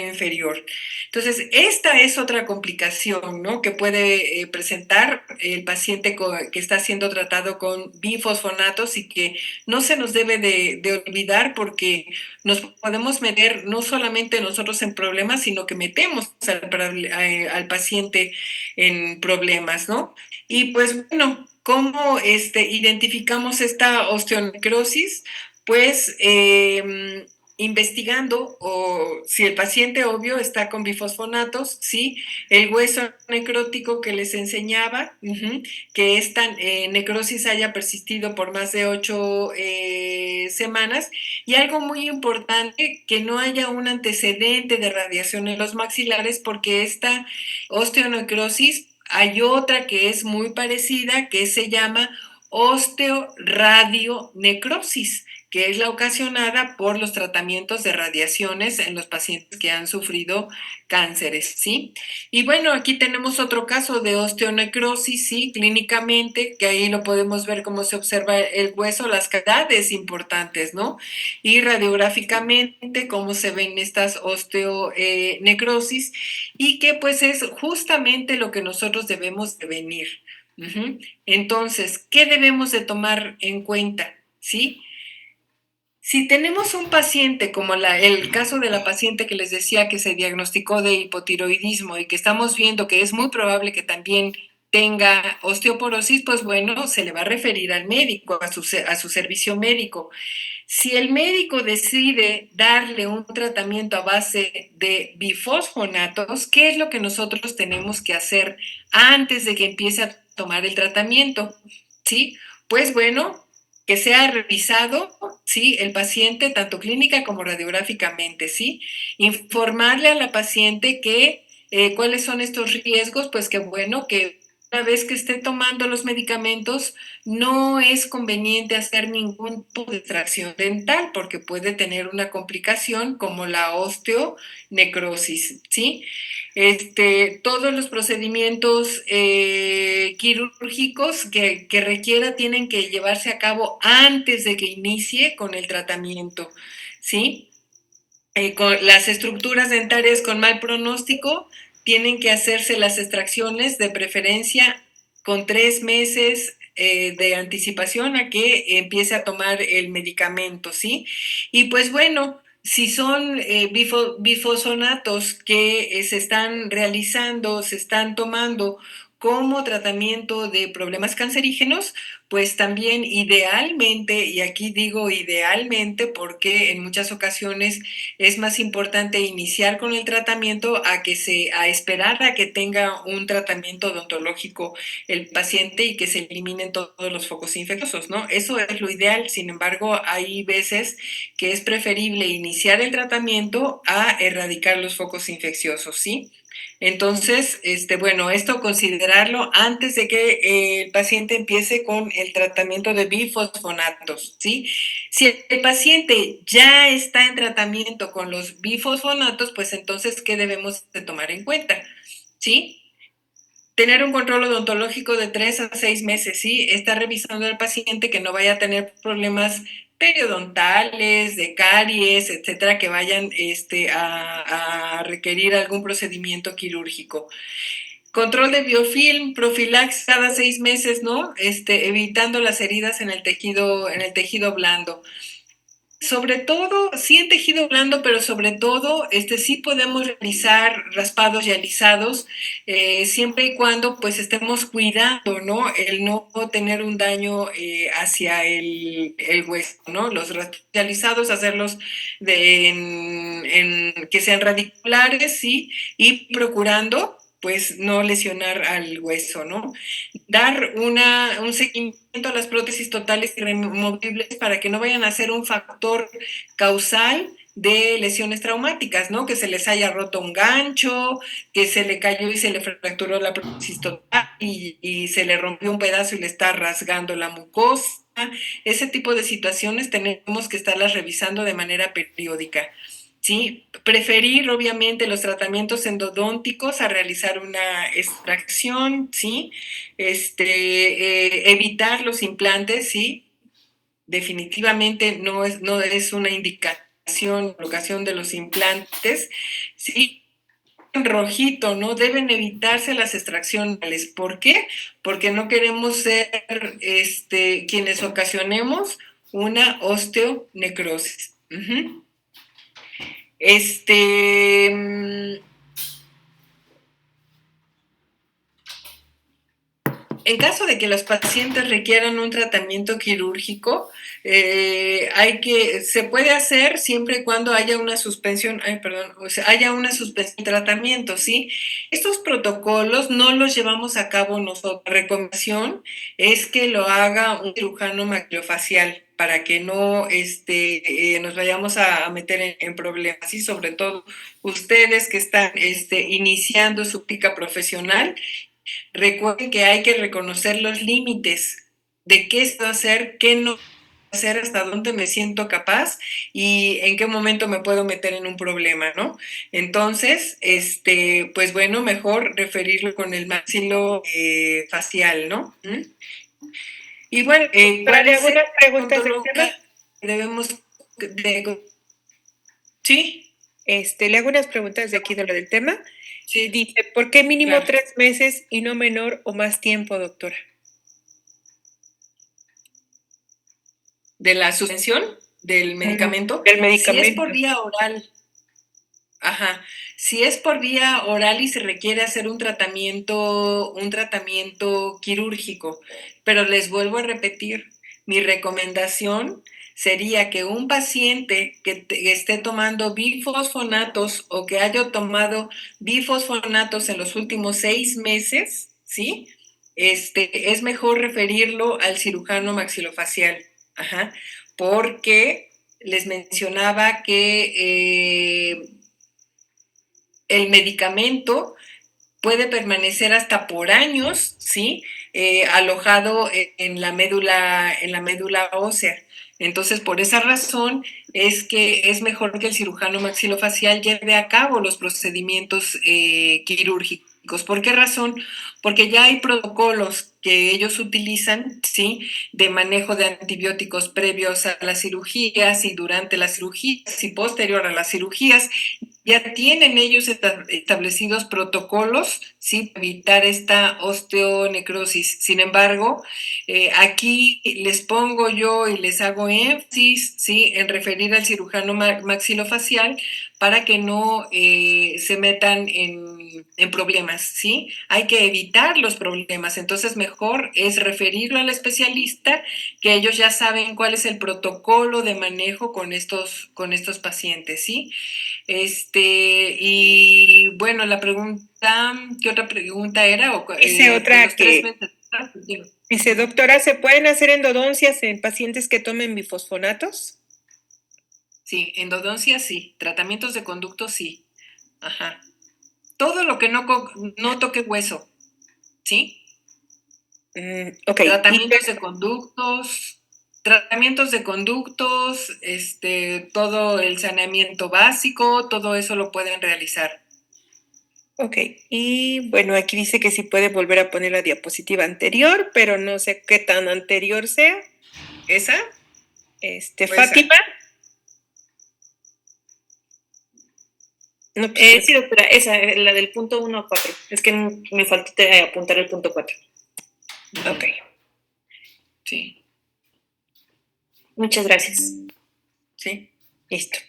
inferior. Entonces, esta es otra complicación, ¿no? Que puede presentar el paciente que está siendo tratado con bifosfonatos y que no se nos debe de olvidar porque nos podemos meter no solamente nosotros en problemas, sino que metemos al paciente en problemas, ¿no? Y pues bueno, ¿cómo identificamos esta osteonecrosis? Pues investigando o si el paciente obvio está con bifosfonatos, sí, el hueso necrótico que les enseñaba, que esta necrosis haya persistido por más de 8 semanas y algo muy importante, que no haya un antecedente de radiación en los maxilares porque esta osteonecrosis hay otra que es muy parecida que se llama osteoradionecrosis, que es la ocasionada por los tratamientos de radiaciones en los pacientes que han sufrido cánceres, ¿sí? Y bueno, aquí tenemos otro caso de osteonecrosis, ¿sí? Clínicamente, que ahí lo podemos ver cómo se observa el hueso, las cavidades importantes, ¿no? Y radiográficamente, cómo se ven estas osteonecrosis y que pues es justamente lo que nosotros debemos de venir. Entonces, ¿qué debemos de tomar en cuenta? ¿Sí? Si tenemos un paciente, como el caso de la paciente que les decía que se diagnosticó de hipotiroidismo y que estamos viendo que es muy probable que también tenga osteoporosis, pues bueno, se le va a referir al médico, a su servicio médico. Si el médico decide darle un tratamiento a base de bifosfonatos, ¿qué es lo que nosotros tenemos que hacer antes de que empiece a tomar el tratamiento? ¿Sí? Pues bueno, que sea revisado, ¿sí? El paciente, tanto clínica como radiográficamente, ¿sí? Informarle a la paciente que cuáles son estos riesgos, pues que bueno, que una vez que esté tomando los medicamentos, no es conveniente hacer ningún tipo de extracción dental porque puede tener una complicación como la osteonecrosis, ¿sí? Todos los procedimientos quirúrgicos que requiera tienen que llevarse a cabo antes de que inicie con el tratamiento, ¿sí? Con las estructuras dentarias con mal pronóstico tienen que hacerse las extracciones de preferencia con 3 meses de anticipación a que empiece a tomar el medicamento, ¿sí? Y pues bueno, si son bifosfonatos que se están realizando, se están tomando como tratamiento de problemas cancerígenos, pues también idealmente, y aquí digo idealmente porque en muchas ocasiones es más importante iniciar con el tratamiento a esperar a que tenga un tratamiento odontológico el paciente y que se eliminen todos los focos infecciosos, ¿no? Eso es lo ideal, sin embargo, hay veces que es preferible iniciar el tratamiento a erradicar los focos infecciosos, ¿sí? Entonces, bueno, esto considerarlo antes de que el paciente empiece con el tratamiento de bifosfonatos, ¿sí? Si el paciente ya está en tratamiento con los bifosfonatos, pues entonces, ¿qué debemos de tomar en cuenta? ¿Sí? Tener un control odontológico de 3 a 6 meses, ¿sí? Estar revisando al paciente que no vaya a tener problemas periodontales, de caries, etcétera, que vayan a requerir algún procedimiento quirúrgico. Control de biofilm, profilaxis cada 6 meses, ¿no? Evitando las heridas en el tejido blando. Sobre todo, sí en tejido blando, pero sobre todo, sí podemos realizar raspados y alisados, siempre y cuando pues estemos cuidando, ¿no? El no tener un daño hacia el hueso, ¿no? Los raspados y alisados, hacerlos que sean radiculares, sí, y procurando pues no lesionar al hueso, ¿no? Dar un seguimiento a las prótesis totales y removibles para que no vayan a ser un factor causal de lesiones traumáticas, ¿no? Que se les haya roto un gancho, que se le cayó y se le fracturó la prótesis total y se le rompió un pedazo y le está rasgando la mucosa. Ese tipo de situaciones tenemos que estarlas revisando de manera periódica. ¿Sí? Preferir, obviamente, los tratamientos endodónticos a realizar una extracción, ¿sí? Evitar los implantes, ¿sí? Definitivamente no es una indicación, colocación de los implantes, ¿sí? En rojito, ¿no? Deben evitarse las extracciones. ¿Por qué? Porque no queremos ser quienes ocasionemos una osteonecrosis. Uh-huh. En caso de que los pacientes requieran un tratamiento quirúrgico, se puede hacer siempre y cuando haya una suspensión, haya una suspensión de tratamiento, ¿sí? Estos protocolos no los llevamos a cabo nosotros. La recomendación es que lo haga un cirujano maxilofacial para que no nos vayamos a meter en problemas, y sobre todo ustedes que están iniciando su práctica profesional. Recuerden que hay que reconocer los límites de qué se va a hacer, qué no hacer, hasta dónde me siento capaz y en qué momento me puedo meter en un problema, ¿no? Entonces, pues bueno, mejor referirlo con el maxilo facial, ¿no? Y bueno, ¿cuál es algunas preguntas del tema? que debemos de... ¿Sí? Le hago unas preguntas de aquí de lo del tema. Sí. Dice, ¿por qué mínimo Claro. 3 meses y no menor o más tiempo, doctora? ¿De la suspensión del medicamento? Del medicamento. Si es por vía oral. Ajá. Si es por vía oral y se requiere hacer un tratamiento quirúrgico, pero les vuelvo a repetir, mi recomendación sería que un paciente que esté tomando bifosfonatos o que haya tomado bifosfonatos en los últimos 6 meses, ¿sí? Es mejor referirlo al cirujano maxilofacial. Ajá. Porque les mencionaba que el medicamento puede permanecer hasta por años, ¿sí? Alojado en la médula ósea. Entonces, por esa razón es que es mejor que el cirujano maxilofacial lleve a cabo los procedimientos quirúrgicos. ¿Por qué razón? Porque ya hay protocolos que ellos utilizan, ¿sí? De manejo de antibióticos previos a las cirugías y durante las cirugías y posterior a las cirugías. Ya tienen ellos establecidos protocolos, ¿sí? Para evitar esta osteonecrosis. Sin embargo, aquí les pongo yo y les hago énfasis, ¿sí? En referir al cirujano maxilofacial para que no se metan en problemas, ¿sí? Hay que evitar los problemas. Entonces, mejor es referirlo al especialista, que ellos ya saben cuál es el protocolo de manejo con estos pacientes, ¿sí? Y bueno, la pregunta, ¿qué otra pregunta era? Dice otra los 3 que, meses. dice, doctora, ¿se pueden hacer endodoncias en pacientes que tomen bifosfonatos? Sí, endodoncia sí, tratamientos de conducto sí. Ajá. Todo lo que no toque hueso, ¿sí? Ok. Tratamientos de conductos, todo el saneamiento básico, todo eso lo pueden realizar. Ok, y bueno, aquí dice que sí puede volver a poner la diapositiva anterior, pero no sé qué tan anterior sea. ¿Esa? Fátima. No, sí, doctora, esa, la del punto 1 a 4. Es que me faltó apuntar el punto 4. Ok. Sí. Muchas gracias. ¿sí? Listo.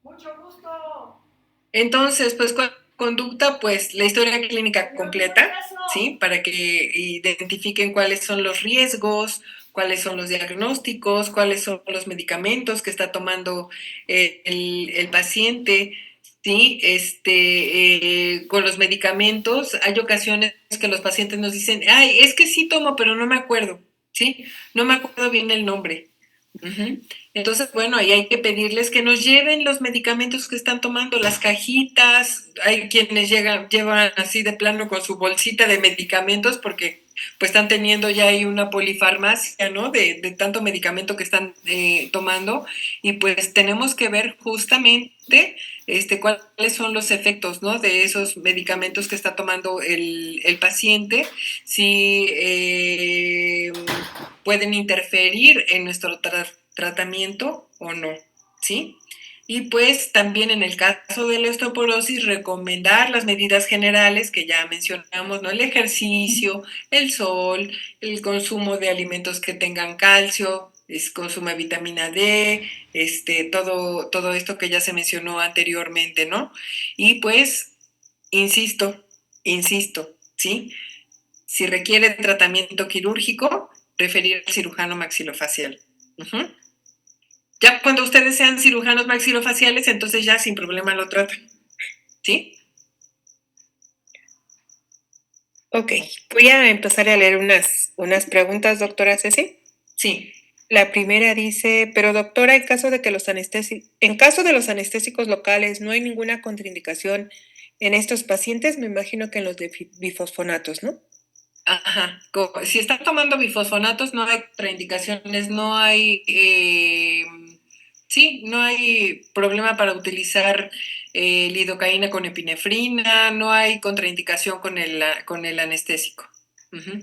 Mucho gusto. Entonces, pues conducta, pues la historia clínica completa, ¿sí? Para que identifiquen cuáles son los riesgos, cuáles son los diagnósticos, cuáles son los medicamentos que está tomando el paciente, ¿sí? Con los medicamentos, hay ocasiones que los pacientes nos dicen, ay, es que sí tomo, pero no me acuerdo, ¿sí? No me acuerdo bien el nombre. Uh-huh. Entonces, bueno, ahí hay que pedirles que nos lleven los medicamentos que están tomando, las cajitas. Hay quienes llevan así de plano con su bolsita de medicamentos porque pues están teniendo ya ahí una polifarmacia, ¿no? De tanto medicamento que están tomando, y pues tenemos que ver justamente cuáles son los efectos, ¿no? De esos medicamentos que está tomando el paciente, si pueden interferir en nuestro tratamiento o no, ¿sí? Y pues también en el caso de la osteoporosis, recomendar las medidas generales que ya mencionamos, ¿no? El ejercicio, el sol, el consumo de alimentos que tengan calcio, consumo de vitamina D, todo esto que ya se mencionó anteriormente, ¿no? Y pues, insisto, ¿sí? Si requiere tratamiento quirúrgico, referir al cirujano maxilofacial. Uh-huh. Ya cuando ustedes sean cirujanos maxilofaciales, entonces ya sin problema lo tratan. ¿Sí? Ok, voy a empezar a leer unas preguntas, doctora Ceci. Sí. La primera dice, pero doctora, en caso de los anestésicos locales no hay ninguna contraindicación en estos pacientes, me imagino que en los de bifosfonatos, ¿no? Ajá. Si están tomando bifosfonatos, no hay contraindicaciones, no hay, no hay problema para utilizar lidocaína con epinefrina, no hay contraindicación con el anestésico. Uh-huh.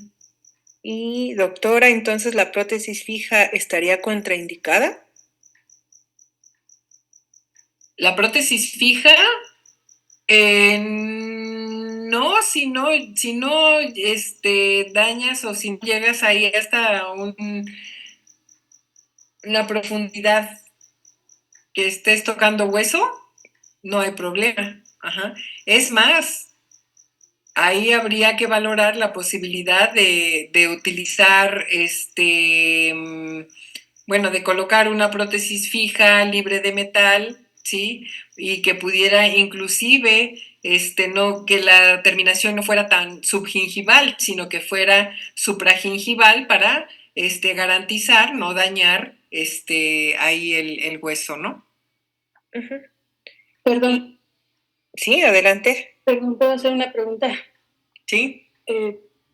Y doctora, entonces la prótesis fija estaría contraindicada. La prótesis fija, no, si no dañas o si no llegas ahí hasta una profundidad que estés tocando hueso, no hay problema. Ajá. Es más, ahí habría que valorar la posibilidad de utilizar de colocar una prótesis fija, libre de metal, ¿sí? Y que pudiera inclusive, no, que la terminación no fuera tan subgingival, sino que fuera supragingival para garantizar no dañar ahí el hueso, ¿no? Uh-huh. Perdón. Sí, adelante. Perdón, ¿puedo hacer una pregunta? Sí.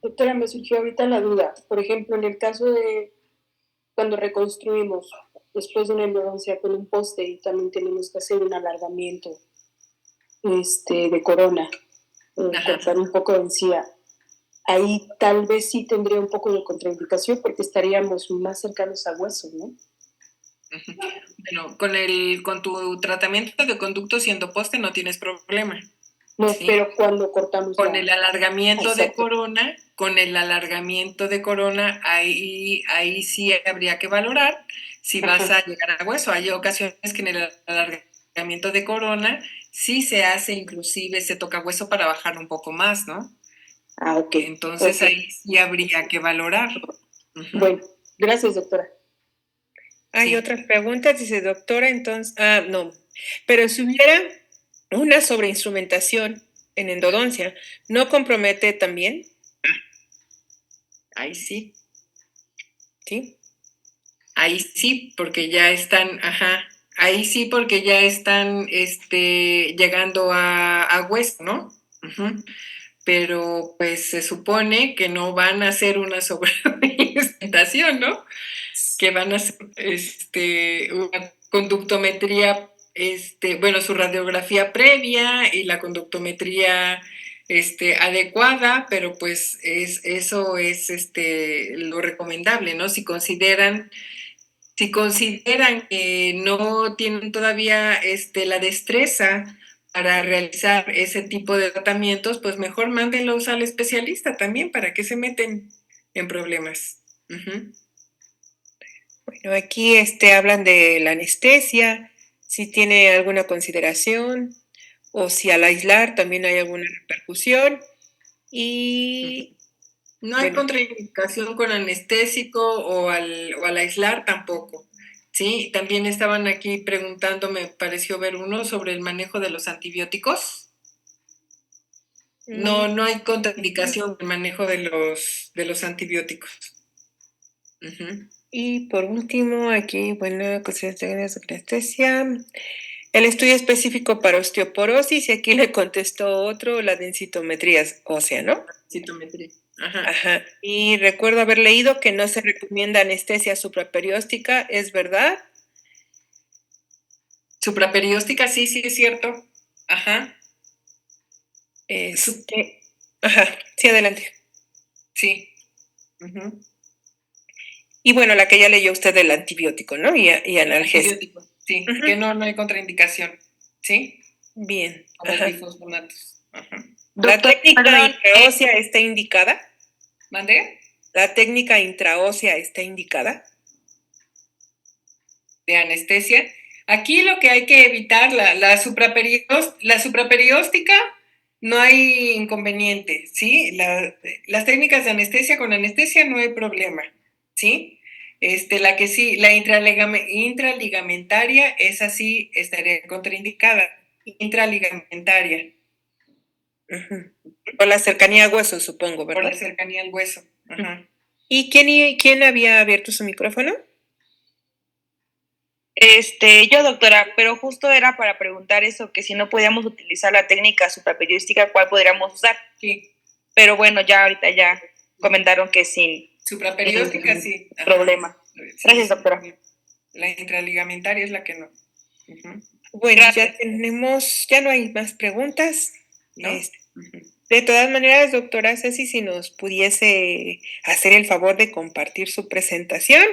Doctora, me surgió ahorita la duda. Por ejemplo, en el caso de cuando reconstruimos después de una endodoncia con un poste y también tenemos que hacer un alargamiento de corona, cortar un poco de encía, ahí tal vez sí tendría un poco de contraindicación porque estaríamos más cercanos a hueso, ¿no? Bueno, con tu tratamiento de conducto siendo poste no tienes problema. No, ¿sí? Pero cuando cortamos con el alargamiento Exacto. de corona, ahí sí habría que valorar si vas a llegar a hueso. Hay ocasiones que en el alargamiento de corona sí se hace, inclusive se toca hueso para bajar un poco más, ¿no? Ah, ok. Entonces ahí sí habría que valorar. Uh-huh. Bueno, gracias, doctora. Hay otras preguntas, dice doctora, entonces, no, pero si hubiera una sobreinstrumentación en endodoncia, ¿no compromete también? Ahí sí. ¿Sí? Ahí sí, porque ya están, ahí sí, porque ya están llegando a hueso, ¿no? Uh-huh. Pero pues se supone que no van a hacer una sobreinstrumentación, ¿no? Que van a hacer una conductometría, su radiografía previa y la conductometría adecuada, pero pues eso es lo recomendable, ¿no? Si consideran que no tienen todavía la destreza para realizar ese tipo de tratamientos, pues mejor mándenlos al especialista también para que se meten en problemas. Uh-huh. Bueno, aquí hablan de la anestesia, si tiene alguna consideración o si al aislar también hay alguna repercusión. Y No hay bueno, contraindicación con anestésico o al aislar tampoco. Sí, también estaban aquí preguntando, me pareció ver uno sobre el manejo de los antibióticos. No, no hay contraindicación en el manejo de los antibióticos. Ujú. y por último, aquí, bueno, consideraciones de anestesia. El estudio específico para osteoporosis, y aquí le contestó otro, la densitometría ósea, ¿no? Citometría. Ajá. Ajá. Y recuerdo haber leído que no se recomienda anestesia supraperióstica, ¿es verdad? Supraperióstica, sí, sí, es cierto. Ajá. Ajá, sí, adelante. Sí. Ujú. Y bueno, la que ya leyó usted del antibiótico, ¿no? Y analgésico. Antibiótico, sí, Ujú. que no hay contraindicación. ¿Sí? Bien. Como Ajá. glifosfonatos. Ajá. ¿La Doctor, técnica perdón, intraósea está indicada? ¿Mandé? ¿La técnica intraósea está indicada? De anestesia. Aquí lo que hay que evitar, la supraperióstica, no hay inconveniente, ¿sí? Las técnicas de anestesia, con anestesia no hay problema, ¿sí? La que sí, la intraligamentaria, esa sí estaría contraindicada, intraligamentaria, Ujú. Por la cercanía a hueso, supongo, por ¿verdad? la cercanía al hueso. Ajá. ¿Y quién había abierto su micrófono? yo, doctora, pero justo era para preguntar eso, que si no podíamos utilizar la técnica supraperióstica, ¿cuál podríamos usar? Sí, Pero bueno, ya ahorita ya comentaron que sin supraperióstica, sí. Ajá. problema. Sí, Gracias, doctora. La intraligamentaria es la que no. Ujú. Bueno, Gracias. ya no hay más preguntas. ¿No? Ujú. De todas maneras, doctora Ceci, si nos pudiese hacer el favor de compartir su presentación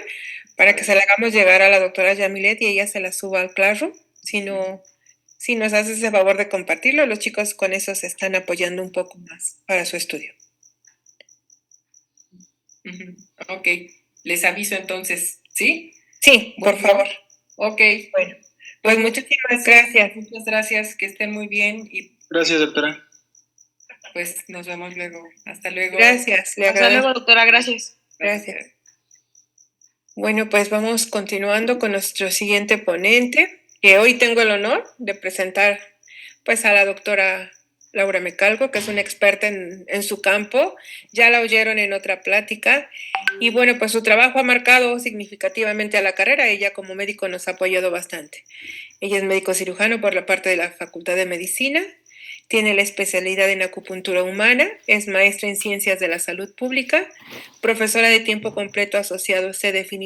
para que se la hagamos llegar a la doctora Yamilet y ella se la suba al Classroom. Si nos hace ese favor de compartirlo, los chicos con eso se están apoyando un poco más para su estudio. Ujú. Ok, les aviso entonces, ¿sí? Sí, por Bueno, favor. ok, Bueno, pues pues muchísimas gracias. muchas gracias, que estén muy bien y Gracias, doctora. pues nos vemos luego. Hasta luego. Gracias, le Hasta agradezco. luego, doctora. Gracias. Gracias. Bueno, pues vamos continuando con nuestro siguiente ponente, que hoy tengo el honor de presentar pues a la doctora Laura Mecalgo, que es una experta en su campo. Ya la oyeron en otra plática. Y bueno, pues su trabajo ha marcado significativamente a la carrera. Ella como médico nos ha apoyado bastante. Ella es médico cirujano por la parte de la Facultad de Medicina. Tiene la especialidad en acupuntura humana, es maestra en ciencias de la salud pública, profesora de tiempo completo asociado, se definió